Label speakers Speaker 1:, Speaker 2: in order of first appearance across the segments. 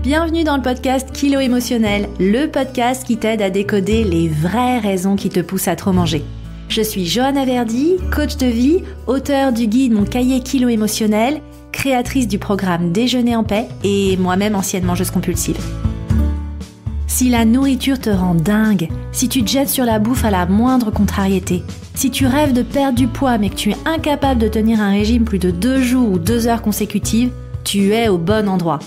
Speaker 1: Bienvenue dans le podcast Kilo Émotionnel, le podcast qui t'aide à décoder les vraies raisons qui te poussent à trop manger. Je suis Johanna Verdi, coach de vie, auteure du guide Mon cahier Kilo Émotionnel, créatrice du programme Déjeuner en paix et moi-même ancienne mangeuse compulsive. Si la nourriture te rend dingue, si tu te jettes sur la bouffe à la moindre contrariété, si tu rêves de perdre du poids mais que tu es incapable de tenir un régime plus de 2 jours ou 2 heures consécutives, tu es au bon endroit.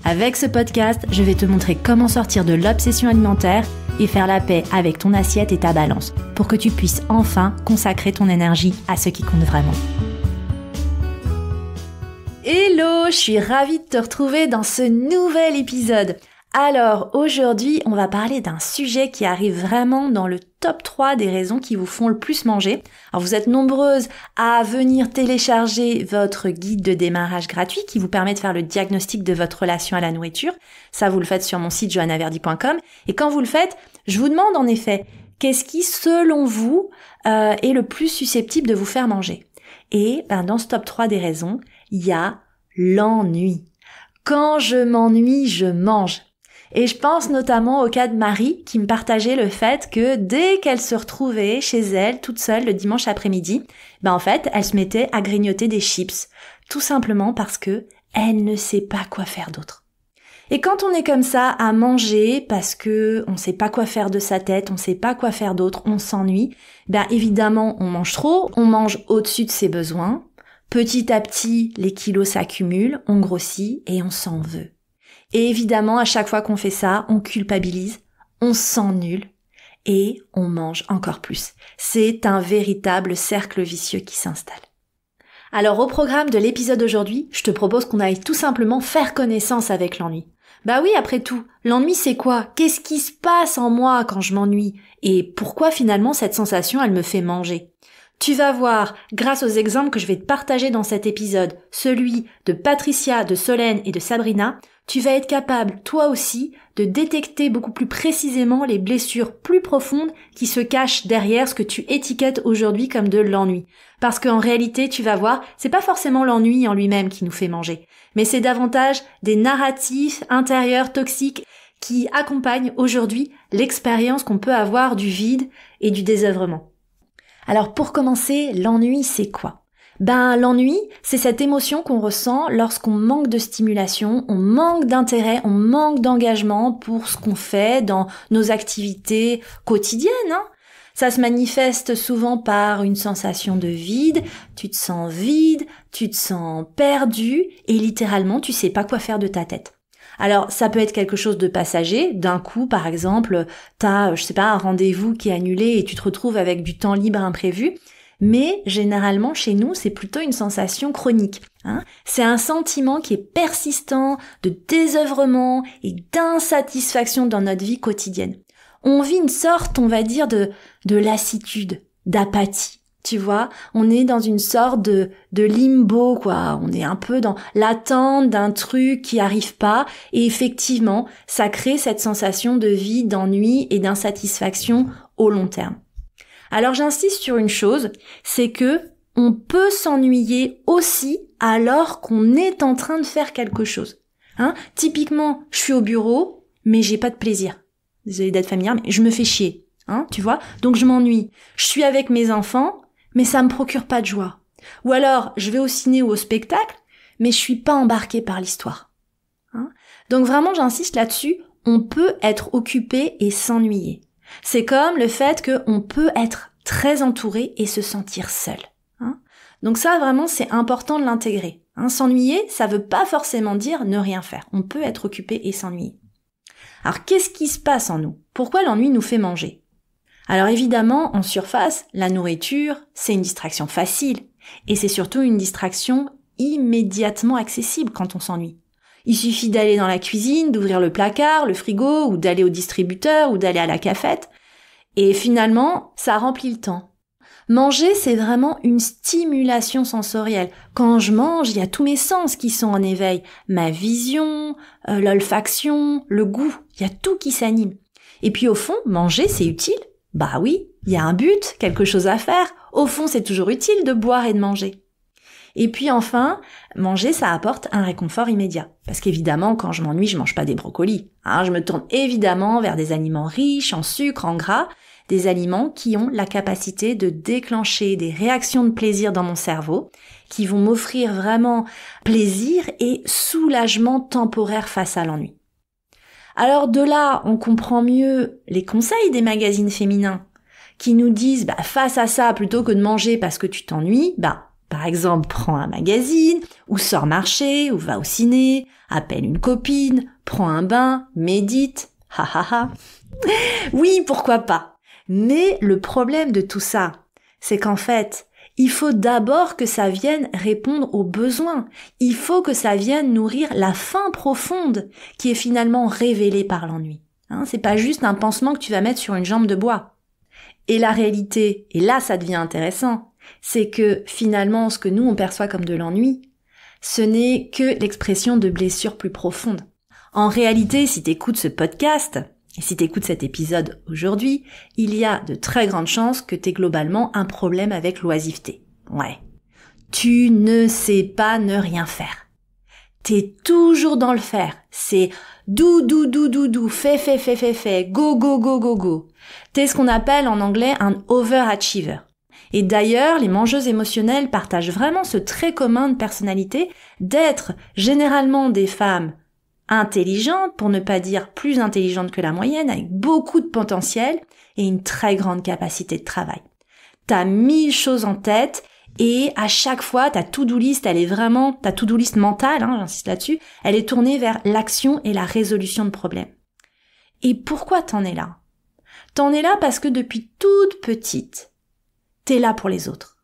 Speaker 1: Avec ce podcast, je vais te montrer comment sortir de l'obsession alimentaire et faire la paix avec ton assiette et ta balance pour que tu puisses enfin consacrer ton énergie à ce qui compte vraiment. Hello, je suis ravie de te retrouver dans ce nouvel épisode. Alors aujourd'hui, on va parler d'un sujet qui arrive vraiment dans le top 3 des raisons qui vous font le plus manger. Alors vous êtes nombreuses à venir télécharger votre guide de démarrage gratuit qui vous permet de faire le diagnostic de votre relation à la nourriture. Ça, vous le faites sur mon site johannaverdi.com. Et quand vous le faites, je vous demande en effet, qu'est-ce qui, selon vous, est le plus susceptible de vous faire manger? Et dans ce top 3 des raisons, il y a l'ennui. Quand je m'ennuie, je mange. Et je pense notamment au cas de Marie qui me partageait le fait que dès qu'elle se retrouvait chez elle toute seule le dimanche après-midi, en fait, elle se mettait à grignoter des chips, tout simplement parce que elle ne sait pas quoi faire d'autre. Et quand on est comme ça à manger parce que on sait pas quoi faire de sa tête, on sait pas quoi faire d'autre, on s'ennuie, évidemment, on mange trop, on mange au-dessus de ses besoins. Petit à petit, les kilos s'accumulent, on grossit et on s'en veut. Et évidemment, à chaque fois qu'on fait ça, on culpabilise, on se sent nul et on mange encore plus. C'est un véritable cercle vicieux qui s'installe. Alors au programme de l'épisode d'aujourd'hui, je te propose qu'on aille tout simplement faire connaissance avec l'ennui. Oui, après tout, l'ennui c'est quoi? Qu'est-ce qui se passe en moi quand je m'ennuie? Et pourquoi finalement cette sensation elle me fait manger? Tu vas voir, grâce aux exemples que je vais te partager dans cet épisode, celui de Patricia, de Solène et de Sabrina, tu vas être capable, toi aussi, de détecter beaucoup plus précisément les blessures plus profondes qui se cachent derrière ce que tu étiquettes aujourd'hui comme de l'ennui. Parce qu'en réalité, tu vas voir, c'est pas forcément l'ennui en lui-même qui nous fait manger, mais c'est davantage des narratifs intérieurs toxiques qui accompagnent aujourd'hui l'expérience qu'on peut avoir du vide et du désœuvrement. Alors pour commencer, l'ennui c'est quoi? L'ennui, c'est cette émotion qu'on ressent lorsqu'on manque de stimulation, on manque d'intérêt, on manque d'engagement pour ce qu'on fait dans nos activités quotidiennes. Ça se manifeste souvent par une sensation de vide, tu te sens perdu et littéralement tu sais pas quoi faire de ta tête. Alors, ça peut être quelque chose de passager. D'un coup, par exemple, t'as, un rendez-vous qui est annulé et tu te retrouves avec du temps libre imprévu. Mais généralement, chez nous, c'est plutôt une sensation chronique. C'est un sentiment qui est persistant, de désœuvrement et d'insatisfaction dans notre vie quotidienne. On vit une sorte, on va dire, de lassitude, d'apathie. Tu vois, on est dans une sorte de limbo, quoi. On est un peu dans l'attente d'un truc qui arrive pas. Et effectivement, ça crée cette sensation de vide, d'ennui et d'insatisfaction au long terme. Alors j'insiste sur une chose, c'est que on peut s'ennuyer aussi alors qu'on est en train de faire quelque chose. Typiquement, je suis au bureau, mais j'ai pas de plaisir. Désolée d'être familière, mais je me fais chier. Tu vois? Donc je m'ennuie. Je suis avec mes enfants, mais ça me procure pas de joie. Ou alors, je vais au ciné ou au spectacle, mais je suis pas embarquée par l'histoire. Donc vraiment, j'insiste là-dessus, on peut être occupé et s'ennuyer. C'est comme le fait qu'on peut être très entouré et se sentir seul. Donc ça, vraiment, c'est important de l'intégrer. S'ennuyer, ça veut pas forcément dire ne rien faire. On peut être occupé et s'ennuyer. Alors, qu'est-ce qui se passe en nous? Pourquoi l'ennui nous fait manger? Alors évidemment, en surface, la nourriture, c'est une distraction facile. Et c'est surtout une distraction immédiatement accessible quand on s'ennuie. Il suffit d'aller dans la cuisine, d'ouvrir le placard, le frigo, ou d'aller au distributeur, ou d'aller à la cafette. Et finalement, ça remplit le temps. Manger, c'est vraiment une stimulation sensorielle. Quand je mange, il y a tous mes sens qui sont en éveil. Ma vision, l'olfaction, le goût, il y a tout qui s'anime. Et puis au fond, manger, c'est utile. Oui, il y a un but, quelque chose à faire. Au fond, c'est toujours utile de boire et de manger. Et puis enfin, manger, ça apporte un réconfort immédiat. Parce qu'évidemment, quand je m'ennuie, je mange pas des brocolis. Je me tourne évidemment vers des aliments riches en sucre, en gras, des aliments qui ont la capacité de déclencher des réactions de plaisir dans mon cerveau, qui vont m'offrir vraiment plaisir et soulagement temporaire face à l'ennui. Alors de là, on comprend mieux les conseils des magazines féminins qui nous disent, face à ça, plutôt que de manger parce que tu t'ennuies, par exemple, prends un magazine, ou sors marcher, ou va au ciné, appelle une copine, prends un bain, médite, ha ha ha. Oui, pourquoi pas. Mais le problème de tout ça, c'est qu'en fait, il faut d'abord que ça vienne répondre aux besoins. Il faut que ça vienne nourrir la faim profonde qui est finalement révélée par l'ennui. C'est pas juste un pansement que tu vas mettre sur une jambe de bois. Et la réalité, et là ça devient intéressant, c'est que finalement ce que nous on perçoit comme de l'ennui, ce n'est que l'expression de blessures plus profondes. En réalité, si tu écoutes ce podcast, et si tu écoutes cet épisode aujourd'hui, il y a de très grandes chances que tu aies globalement un problème avec l'oisiveté. Ouais. Tu ne sais pas ne rien faire. T'es toujours dans le faire. C'est do, fais, go. T'es ce qu'on appelle en anglais un overachiever. Et d'ailleurs, les mangeuses émotionnelles partagent vraiment ce trait commun de personnalité d'être généralement des femmes intelligentes, pour ne pas dire plus intelligentes que la moyenne, avec beaucoup de potentiel et une très grande capacité de travail. T'as 1000 choses en tête et à chaque fois, ta to-do list, elle est vraiment, ta to-do list mentale, j'insiste là-dessus, elle est tournée vers l'action et la résolution de problèmes. Et pourquoi t'en es là? T'en es là parce que depuis toute petite, t'es là pour les autres.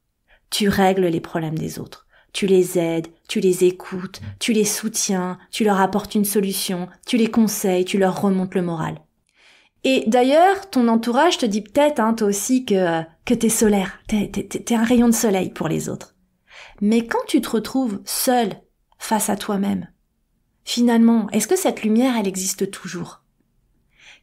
Speaker 1: Tu règles les problèmes des autres. Tu les aides, tu les écoutes, tu les soutiens, tu leur apportes une solution, tu les conseilles, tu leur remontes le moral. Et d'ailleurs, ton entourage te dit peut-être, toi aussi, que t'es solaire, t'es un rayon de soleil pour les autres. Mais quand tu te retrouves seul face à toi-même, finalement, est-ce que cette lumière, elle existe toujours?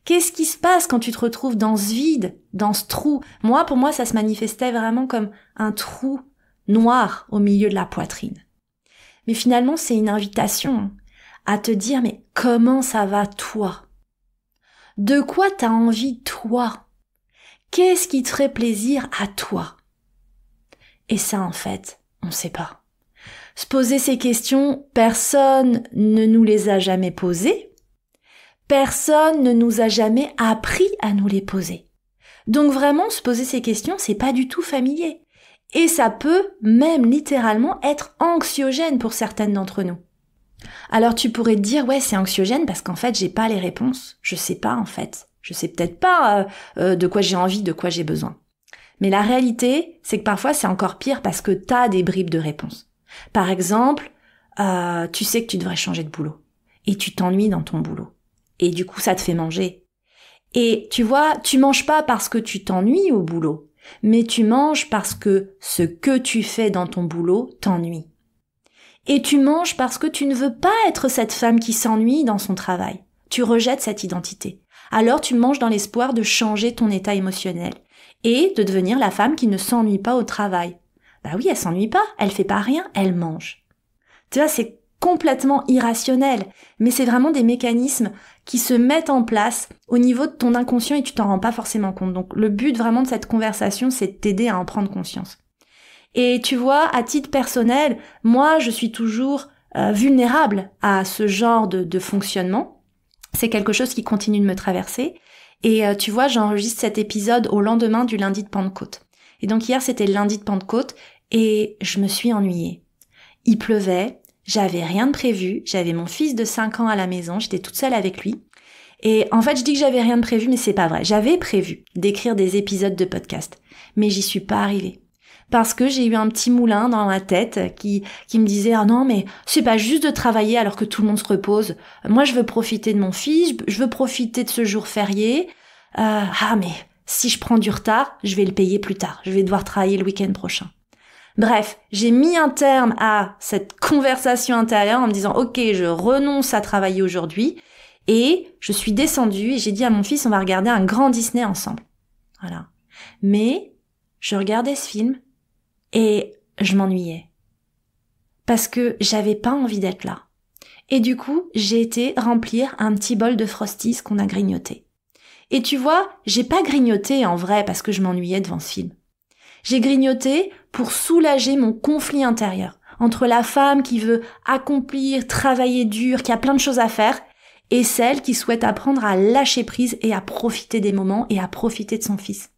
Speaker 1: Qu'est-ce qui se passe quand tu te retrouves dans ce vide, dans ce trou? Pour moi, ça se manifestait vraiment comme un trou noir au milieu de la poitrine. Mais finalement, c'est une invitation à te dire, mais comment ça va toi? De quoi t'as envie toi? Qu'est-ce qui te ferait plaisir à toi? Et ça, en fait, on sait pas. Se poser ces questions, personne ne nous les a jamais posées. Personne ne nous a jamais appris à nous les poser. Donc vraiment, se poser ces questions, c'est pas du tout familier. Et ça peut même littéralement être anxiogène pour certaines d'entre nous. Alors tu pourrais te dire, ouais, c'est anxiogène parce qu'en fait, j'ai pas les réponses. Je sais pas, en fait. Je sais peut-être pas de quoi j'ai envie, de quoi j'ai besoin. Mais la réalité, c'est que parfois, c'est encore pire parce que t'as des bribes de réponses. Par exemple, tu sais que tu devrais changer de boulot. Et tu t'ennuies dans ton boulot. Et du coup, ça te fait manger. Et tu vois, tu manges pas parce que tu t'ennuies au boulot. Mais tu manges parce que ce que tu fais dans ton boulot t'ennuie. Et tu manges parce que tu ne veux pas être cette femme qui s'ennuie dans son travail. Tu rejettes cette identité. Alors tu manges dans l'espoir de changer ton état émotionnel et de devenir la femme qui ne s'ennuie pas au travail. Oui, elle s'ennuie pas, elle fait pas rien, elle mange. Tu vois, c'est complètement irrationnel, mais c'est vraiment des mécanismes qui se mettent en place au niveau de ton inconscient et tu t'en rends pas forcément compte. Donc le but vraiment de cette conversation, c'est de t'aider à en prendre conscience. Et tu vois, à titre personnel, moi je suis toujours vulnérable à ce genre de fonctionnement. C'est quelque chose qui continue de me traverser. Et tu vois, j'enregistre cet épisode au lendemain du lundi de Pentecôte. Et donc hier c'était le lundi de Pentecôte et je me suis ennuyée. Il pleuvait. J'avais rien de prévu, j'avais mon fils de 5 ans à la maison, j'étais toute seule avec lui. Et en fait, je dis que j'avais rien de prévu, mais c'est pas vrai. J'avais prévu d'écrire des épisodes de podcast, mais j'y suis pas arrivée. Parce que j'ai eu un petit moulin dans ma tête qui me disait « Ah non, mais c'est pas juste de travailler alors que tout le monde se repose. Moi, je veux profiter de mon fils, je veux profiter de ce jour férié. Mais si je prends du retard, je vais le payer plus tard. Je vais devoir travailler le week-end prochain. » Bref, j'ai mis un terme à cette conversation intérieure en me disant « Ok, je renonce à travailler aujourd'hui. » Et je suis descendue et j'ai dit à mon fils « On va regarder un grand Disney ensemble. » Voilà. Mais je regardais ce film et je m'ennuyais. parce que j'avais pas envie d'être là. Et du coup, j'ai été remplir un petit bol de Frosties qu'on a grignoté. Et tu vois, j'ai pas grignoté en vrai parce que je m'ennuyais devant ce film. J'ai grignoté pour soulager mon conflit intérieur entre la femme qui veut accomplir, travailler dur, qui a plein de choses à faire, et celle qui souhaite apprendre à lâcher prise et à profiter des moments et à profiter de son fils.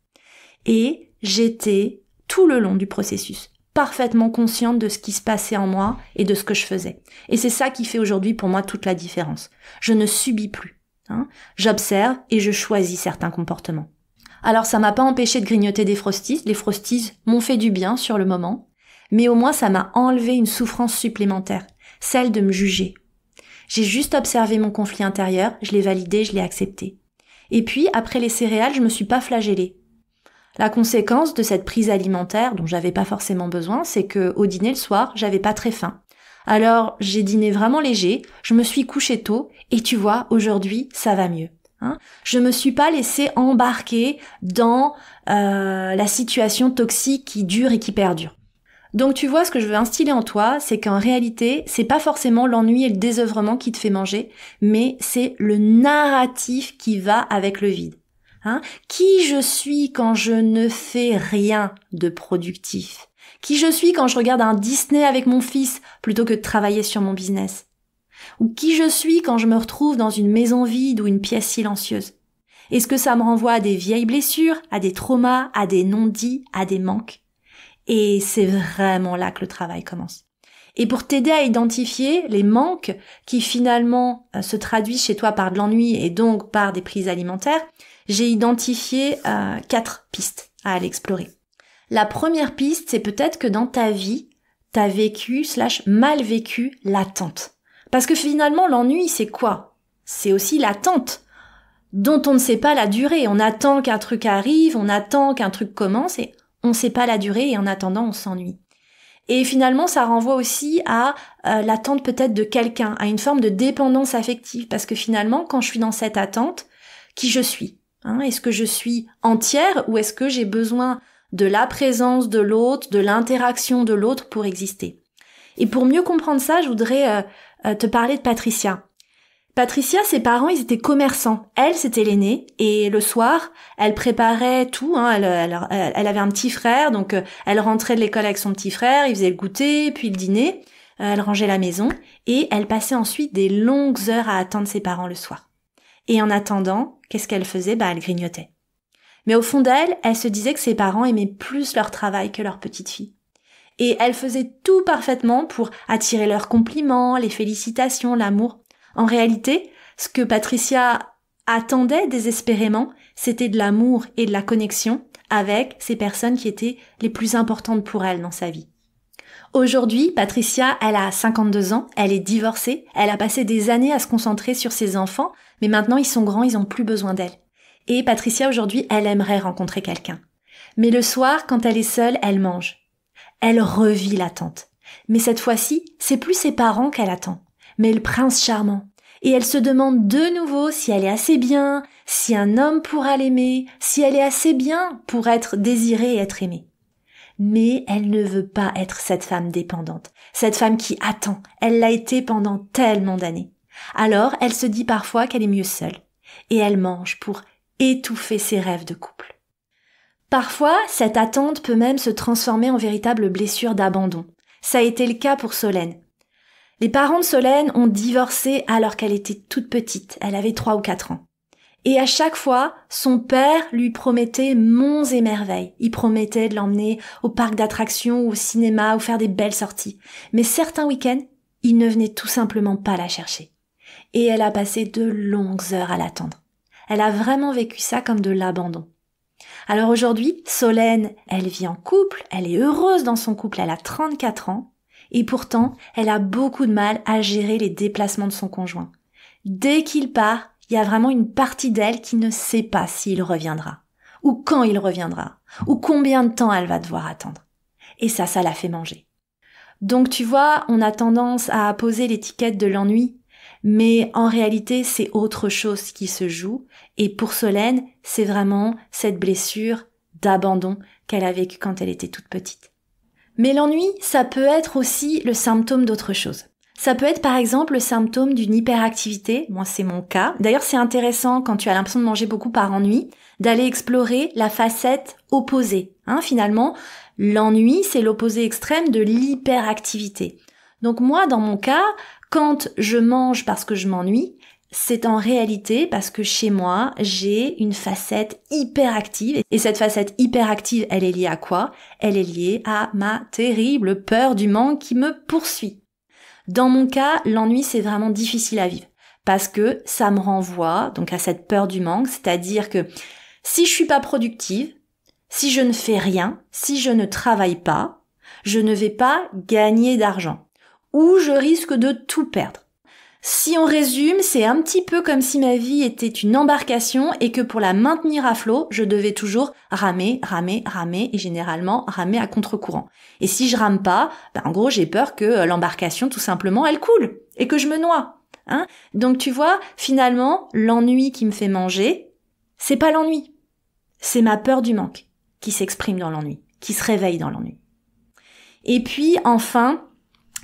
Speaker 1: Et j'étais, tout le long du processus, parfaitement consciente de ce qui se passait en moi et de ce que je faisais. Et c'est ça qui fait aujourd'hui pour moi toute la différence. Je ne subis plus. J'observe et je choisis certains comportements. Alors ça m'a pas empêché de grignoter des Frosties. Les Frosties m'ont fait du bien sur le moment, mais au moins ça m'a enlevé une souffrance supplémentaire, celle de me juger. J'ai juste observé mon conflit intérieur, je l'ai validé, je l'ai accepté. Et puis après les céréales, je me suis pas flagellée. La conséquence de cette prise alimentaire, dont j'avais pas forcément besoin, c'est que au dîner le soir, j'avais pas très faim. Alors j'ai dîné vraiment léger, je me suis couchée tôt, et tu vois, aujourd'hui, ça va mieux. Je me suis pas laissée embarquer dans la situation toxique qui dure et qui perdure. Donc tu vois, ce que je veux instiller en toi, c'est qu'en réalité, c'est pas forcément l'ennui et le désœuvrement qui te fait manger, mais c'est le narratif qui va avec le vide. Qui je suis quand je ne fais rien de productif? Qui je suis quand je regarde un Disney avec mon fils plutôt que de travailler sur mon business? Ou qui je suis quand je me retrouve dans une maison vide ou une pièce silencieuse? Est-ce que ça me renvoie à des vieilles blessures, à des traumas, à des non-dits, à des manques? Et c'est vraiment là que le travail commence. Et pour t'aider à identifier les manques qui finalement se traduisent chez toi par de l'ennui et donc par des prises alimentaires, j'ai identifié 4 pistes à aller explorer. La première piste, c'est peut-être que dans ta vie, t'as vécu / mal vécu l'attente. Parce que finalement, l'ennui, c'est quoi? C'est aussi l'attente, dont on ne sait pas la durée. On attend qu'un truc arrive, on attend qu'un truc commence, et on ne sait pas la durée, et en attendant, on s'ennuie. Et finalement, ça renvoie aussi à l'attente peut-être de quelqu'un, à une forme de dépendance affective. Parce que finalement, quand je suis dans cette attente, qui je suis? Est-ce que je suis entière ou est-ce que j'ai besoin de la présence de l'autre, de l'interaction de l'autre pour exister? Et pour mieux comprendre ça, je voudrais te parler de Patricia. Patricia, ses parents, ils étaient commerçants. Elle, c'était l'aînée. Et le soir, elle préparait tout. Elle avait un petit frère, donc elle rentrait de l'école avec son petit frère, il faisait le goûter, puis le dîner. Elle rangeait la maison. Et elle passait ensuite des longues heures à attendre ses parents le soir. Et en attendant, qu'est-ce qu'elle faisait? Elle grignotait. Mais au fond d'elle, elle se disait que ses parents aimaient plus leur travail que leur petite fille. Et elle faisait tout parfaitement pour attirer leurs compliments, les félicitations, l'amour. En réalité, ce que Patricia attendait désespérément, c'était de l'amour et de la connexion avec ces personnes qui étaient les plus importantes pour elle dans sa vie. Aujourd'hui, Patricia, elle a 52 ans, elle est divorcée, elle a passé des années à se concentrer sur ses enfants, mais maintenant ils sont grands, ils n'ont plus besoin d'elle. Et Patricia, aujourd'hui, elle aimerait rencontrer quelqu'un. Mais le soir, quand elle est seule, elle mange. Elle revit l'attente. Mais cette fois-ci, c'est plus ses parents qu'elle attend, mais le prince charmant. Et elle se demande de nouveau si elle est assez bien, si un homme pourra l'aimer, si elle est assez bien pour être désirée et être aimée. Mais elle ne veut pas être cette femme dépendante, cette femme qui attend. Elle l'a été pendant tellement d'années. Alors, elle se dit parfois qu'elle est mieux seule. Et elle mange pour étouffer ses rêves de couple. Parfois, cette attente peut même se transformer en véritable blessure d'abandon. Ça a été le cas pour Solène. Les parents de Solène ont divorcé alors qu'elle était toute petite, elle avait 3 ou 4 ans. Et à chaque fois, son père lui promettait monts et merveilles. Il promettait de l'emmener au parc d'attractions ou au cinéma ou faire des belles sorties. Mais certains week-ends, il ne venait tout simplement pas la chercher. Et elle a passé de longues heures à l'attendre. Elle a vraiment vécu ça comme de l'abandon. Alors aujourd'hui, Solène, elle vit en couple, elle est heureuse dans son couple, elle a 34 ans. Et pourtant, elle a beaucoup de mal à gérer les déplacements de son conjoint. Dès qu'il part, il y a vraiment une partie d'elle qui ne sait pas s'il reviendra, ou quand il reviendra, ou combien de temps elle va devoir attendre. Et ça la fait manger. Donc tu vois, on a tendance à poser l'étiquette de l'ennui, mais en réalité, c'est autre chose qui se joue. Et pour Solène, c'est vraiment cette blessure d'abandon qu'elle a vécue quand elle était toute petite. Mais l'ennui, ça peut être aussi le symptôme d'autre chose. Ça peut être par exemple le symptôme d'une hyperactivité, moi c'est mon cas. D'ailleurs c'est intéressant quand tu as l'impression de manger beaucoup par ennui, d'aller explorer la facette opposée. Finalement, l'ennui c'est l'opposé extrême de l'hyperactivité. Donc moi dans mon cas, quand je mange parce que je m'ennuie, c'est en réalité parce que chez moi, j'ai une facette hyperactive. Et cette facette hyperactive, elle est liée à quoi? Elle est liée à ma terrible peur du manque qui me poursuit. Dans mon cas, l'ennui, c'est vraiment difficile à vivre parce que ça me renvoie donc à cette peur du manque, c'est-à-dire que si je suis pas productive, si je ne fais rien, si je ne travaille pas, je ne vais pas gagner d'argent ou je risque de tout perdre. Si on résume, c'est un petit peu comme si ma vie était une embarcation et que pour la maintenir à flot, je devais toujours ramer et généralement ramer à contre-courant. Et si je rame pas, en gros, j'ai peur que l'embarcation, tout simplement, elle coule et que je me noie. Donc tu vois, finalement, l'ennui qui me fait manger, c'est pas l'ennui. C'est ma peur du manque qui s'exprime dans l'ennui, qui se réveille dans l'ennui. Et puis, enfin,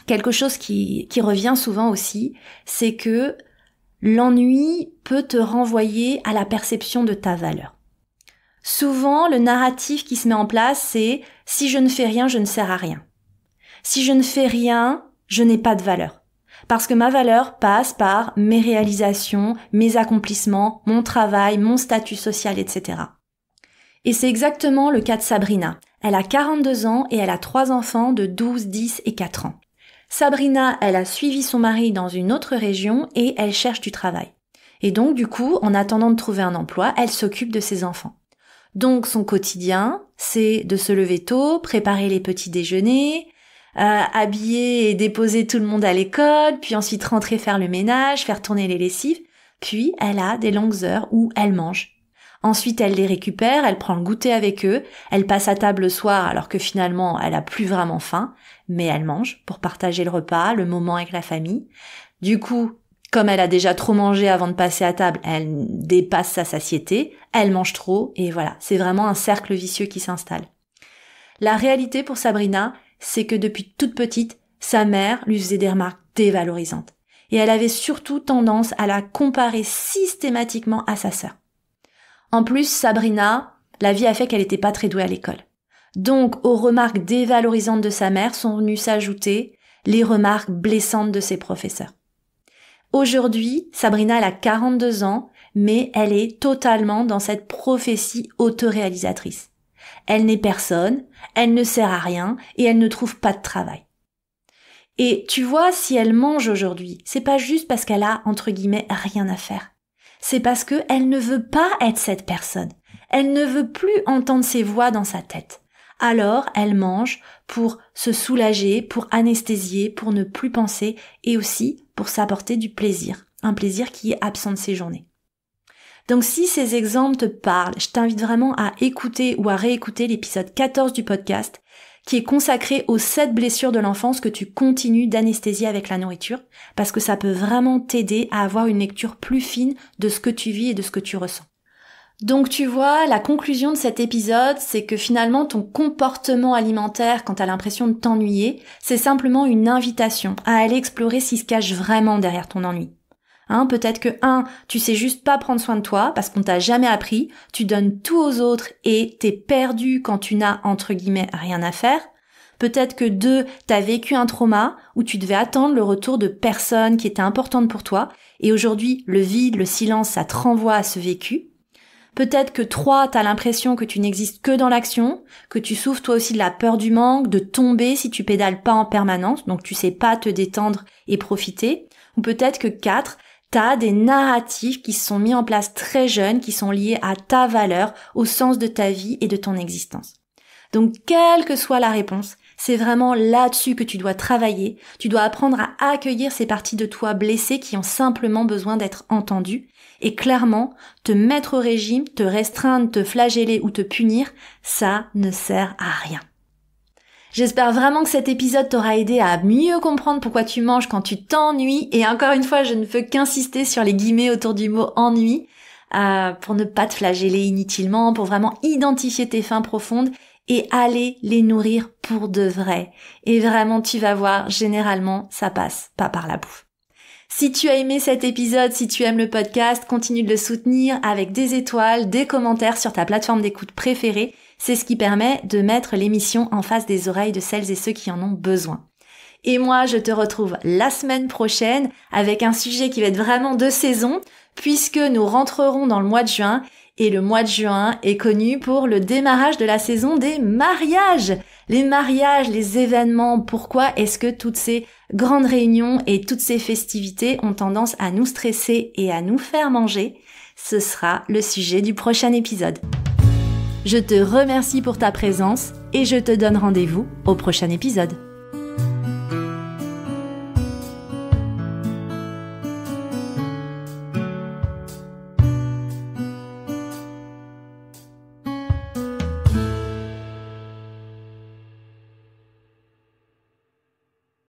Speaker 1: quelque chose qui revient souvent aussi, c'est que l'ennui peut te renvoyer à la perception de ta valeur. Souvent, le narratif qui se met en place, c'est « si je ne fais rien, je ne sers à rien ». Si je ne fais rien, je n'ai pas de valeur. Parce que ma valeur passe par mes réalisations, mes accomplissements, mon travail, mon statut social, etc. Et c'est exactement le cas de Sabrina. Elle a 42 ans et elle a 3 enfants de 12, 10 et 4 ans. Sabrina, elle a suivi son mari dans une autre région et elle cherche du travail. Et donc, du coup, en attendant de trouver un emploi, elle s'occupe de ses enfants. Donc, son quotidien, c'est de se lever tôt, préparer les petits déjeuners, habiller et déposer tout le monde à l'école, puis ensuite rentrer faire le ménage, faire tourner les lessives. Puis, elle a des longues heures où elle mange. Ensuite, elle les récupère, elle prend le goûter avec eux, elle passe à table le soir alors que finalement, elle a plus vraiment faim, mais elle mange pour partager le repas, le moment avec la famille. Du coup, comme elle a déjà trop mangé avant de passer à table, elle dépasse sa satiété, elle mange trop, et voilà, c'est vraiment un cercle vicieux qui s'installe. La réalité pour Sabrina, c'est que depuis toute petite, sa mère lui faisait des remarques dévalorisantes. Et elle avait surtout tendance à la comparer systématiquement à sa sœur. En plus, Sabrina, la vie a fait qu'elle n'était pas très douée à l'école. Donc, aux remarques dévalorisantes de sa mère sont venues s'ajouter les remarques blessantes de ses professeurs. Aujourd'hui, Sabrina, elle a 42 ans, mais elle est totalement dans cette prophétie autoréalisatrice. Elle n'est personne, elle ne sert à rien et elle ne trouve pas de travail. Et tu vois, si elle mange aujourd'hui, c'est pas juste parce qu'elle a, entre guillemets, rien à faire. C'est parce qu'elle ne veut pas être cette personne. Elle ne veut plus entendre ses voix dans sa tête. Alors, elle mange pour se soulager, pour anesthésier, pour ne plus penser et aussi pour s'apporter du plaisir. Un plaisir qui est absent de ses journées. Donc si ces exemples te parlent, je t'invite vraiment à écouter ou à réécouter l'épisode 14 du podcast qui est consacré aux 7 blessures de l'enfance que tu continues d'anesthésier avec la nourriture, parce que ça peut vraiment t'aider à avoir une lecture plus fine de ce que tu vis et de ce que tu ressens. Donc tu vois, la conclusion de cet épisode, c'est que finalement ton comportement alimentaire quand t'as l'impression de t'ennuyer, c'est simplement une invitation à aller explorer ce qui se cache vraiment derrière ton ennui. Peut-être que tu sais juste pas prendre soin de toi parce qu'on t'a jamais appris, tu donnes tout aux autres et t'es perdu quand tu n'as entre guillemets rien à faire. Peut-être que 2, t'as vécu un trauma où tu devais attendre le retour de personnes qui étaient importantes pour toi et aujourd'hui le vide, le silence, ça te renvoie à ce vécu. Peut-être que 3, t'as l'impression que tu n'existes que dans l'action, que tu souffres toi aussi de la peur du manque, de tomber si tu pédales pas en permanence, donc tu sais pas te détendre et profiter. Ou peut-être que 4, t'as des narratifs qui se sont mis en place très jeunes, qui sont liés à ta valeur, au sens de ta vie et de ton existence. Donc, quelle que soit la réponse, c'est vraiment là-dessus que tu dois travailler. Tu dois apprendre à accueillir ces parties de toi blessées qui ont simplement besoin d'être entendues. Et clairement, te mettre au régime, te restreindre, te flageller ou te punir, ça ne sert à rien. J'espère vraiment que cet épisode t'aura aidé à mieux comprendre pourquoi tu manges quand tu t'ennuies. Et encore une fois, je ne peux qu'insister sur les guillemets autour du mot ennui, pour ne pas te flageller inutilement, pour vraiment identifier tes faims profondes et allez les nourrir pour de vrai. Et vraiment, tu vas voir, généralement, ça passe pas par la bouffe. Si tu as aimé cet épisode, si tu aimes le podcast, continue de le soutenir avec des étoiles, des commentaires sur ta plateforme d'écoute préférée. C'est ce qui permet de mettre l'émission en face des oreilles de celles et ceux qui en ont besoin. Et moi, je te retrouve la semaine prochaine avec un sujet qui va être vraiment de saison, puisque nous rentrerons dans le mois de juin, et le mois de juin est connu pour le démarrage de la saison des mariages. Les mariages, les événements, pourquoi est-ce que toutes ces grandes réunions et toutes ces festivités ont tendance à nous stresser et à nous faire manger? Ce sera le sujet du prochain épisode. Je te remercie pour ta présence et je te donne rendez-vous au prochain épisode.